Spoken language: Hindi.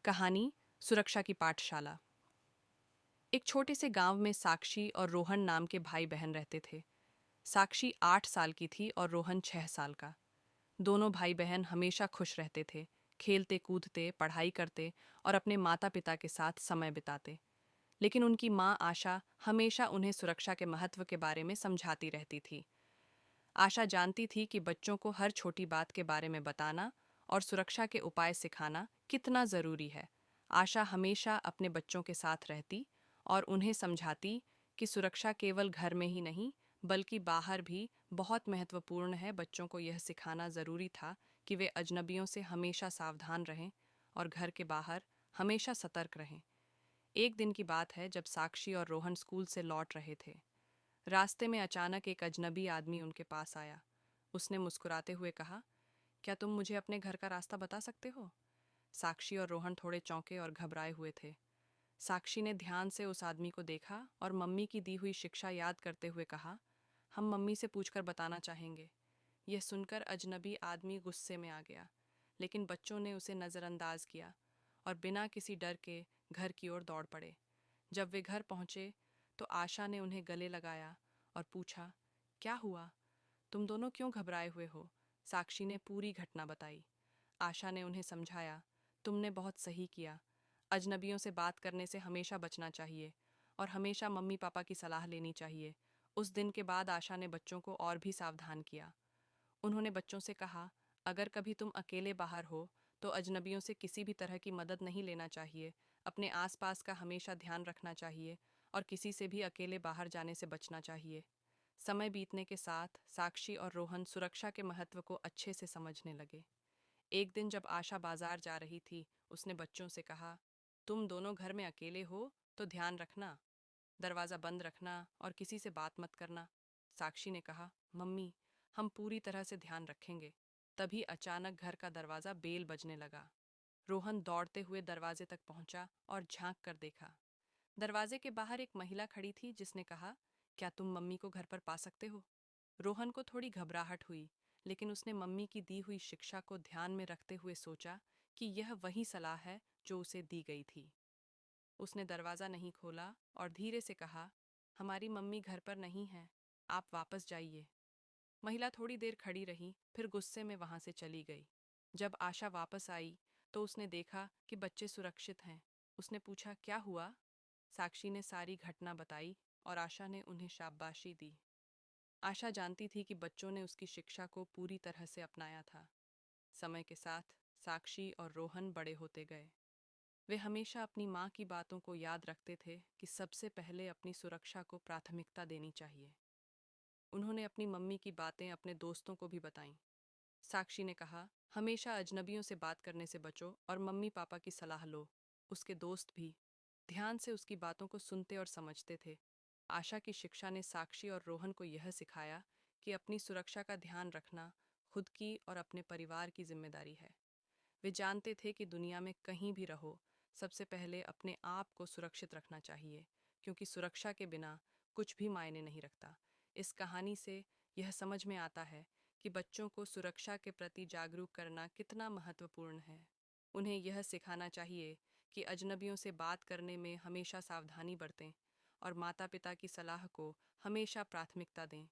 कहानी सुरक्षा की पाठशाला। एक छोटे से गांव में साक्षी और रोहन नाम के भाई बहन रहते थे। साक्षी 8 साल की थी और रोहन 6 साल का। दोनों भाई बहन हमेशा खुश रहते थे, खेलते कूदते, पढ़ाई करते और अपने माता पिता के साथ समय बिताते। लेकिन उनकी माँ आशा हमेशा उन्हें सुरक्षा के महत्व के बारे में समझाती रहती थी। आशा जानती थी कि बच्चों को हर छोटी बात के बारे में बताना और सुरक्षा के उपाय सिखाना कितना ज़रूरी है। आशा हमेशा अपने बच्चों के साथ रहती और उन्हें समझाती कि सुरक्षा केवल घर में ही नहीं बल्कि बाहर भी बहुत महत्वपूर्ण है। बच्चों को यह सिखाना ज़रूरी था कि वे अजनबियों से हमेशा सावधान रहें और घर के बाहर हमेशा सतर्क रहें। एक दिन की बात है जब साक्षी और रोहन स्कूल से लौट रहे थे। रास्ते में अचानक एक अजनबी आदमी उनके पास आया। उसने मुस्कुराते हुए कहा, क्या तुम मुझे अपने घर का रास्ता बता सकते हो? साक्षी और रोहन थोड़े चौंके और घबराए हुए थे। साक्षी ने ध्यान से उस आदमी को देखा और मम्मी की दी हुई शिक्षा याद करते हुए कहा, हम मम्मी से पूछकर बताना चाहेंगे। यह सुनकर अजनबी आदमी गुस्से में आ गया, लेकिन बच्चों ने उसे नज़रअंदाज किया और बिना किसी डर के घर की ओर दौड़ पड़े। जब वे घर पहुंचे तो आशा ने उन्हें गले लगाया और पूछा, क्या हुआ? तुम दोनों क्यों घबराए हुए हो? साक्षी ने पूरी घटना बताई। आशा ने उन्हें समझाया, तुमने बहुत सही किया। अजनबियों से बात करने से हमेशा बचना चाहिए और हमेशा मम्मी पापा की सलाह लेनी चाहिए। उस दिन के बाद आशा ने बच्चों को और भी सावधान किया। उन्होंने बच्चों से कहा, अगर कभी तुम अकेले बाहर हो तो अजनबियों से किसी भी तरह की मदद नहीं लेना चाहिए। अपने आसपास का हमेशा ध्यान रखना चाहिए और किसी से भी अकेले बाहर जाने से बचना चाहिए। समय बीतने के साथ साक्षी और रोहन सुरक्षा के महत्व को अच्छे से समझने लगे। एक दिन जब आशा बाजार जा रही थी, उसने बच्चों से कहा, तुम दोनों घर में अकेले हो तो ध्यान रखना, दरवाज़ा बंद रखना और किसी से बात मत करना। साक्षी ने कहा, मम्मी, हम पूरी तरह से ध्यान रखेंगे। तभी अचानक घर का दरवाज़ा बेल बजने लगा। रोहन दौड़ते हुए दरवाजे तक पहुंचा और झांक कर देखा। दरवाजे के बाहर एक महिला खड़ी थी जिसने कहा, क्या तुम मम्मी को घर पर पा सकते हो? रोहन को थोड़ी घबराहट हुई, लेकिन उसने मम्मी की दी हुई शिक्षा को ध्यान में रखते हुए सोचा कि यह वही सलाह है जो उसे दी गई थी। उसने दरवाज़ा नहीं खोला और धीरे से कहा, हमारी मम्मी घर पर नहीं है, आप वापस जाइए। महिला थोड़ी देर खड़ी रही, फिर गुस्से में वहां से चली गई। जब आशा वापस आई तो उसने देखा कि बच्चे सुरक्षित हैं। उसने पूछा, क्या हुआ? साक्षी ने सारी घटना बताई और आशा ने उन्हें शाबाशी दी। आशा जानती थी कि बच्चों ने उसकी शिक्षा को पूरी तरह से अपनाया था। समय के साथ साक्षी और रोहन बड़े होते गए। वे हमेशा अपनी माँ की बातों को याद रखते थे कि सबसे पहले अपनी सुरक्षा को प्राथमिकता देनी चाहिए। उन्होंने अपनी मम्मी की बातें अपने दोस्तों को भी बताईं। साक्षी ने कहा, हमेशा अजनबियों से बात करने से बचो और मम्मी पापा की सलाह लो। उसके दोस्त भी ध्यान से उसकी बातों को सुनते और समझते थे। आशा की शिक्षा ने साक्षी और रोहन को यह सिखाया कि अपनी सुरक्षा का ध्यान रखना खुद की और अपने परिवार की जिम्मेदारी है। वे जानते थे कि दुनिया में कहीं भी रहो, सबसे पहले अपने आप को सुरक्षित रखना चाहिए, क्योंकि सुरक्षा के बिना कुछ भी मायने नहीं रखता। इस कहानी से यह समझ में आता है कि बच्चों को सुरक्षा के प्रति जागरूक करना कितना महत्वपूर्ण है। उन्हें यह सिखाना चाहिए कि अजनबियों से बात करने में हमेशा सावधानी बरतें और माता पिता की सलाह को हमेशा प्राथमिकता दें,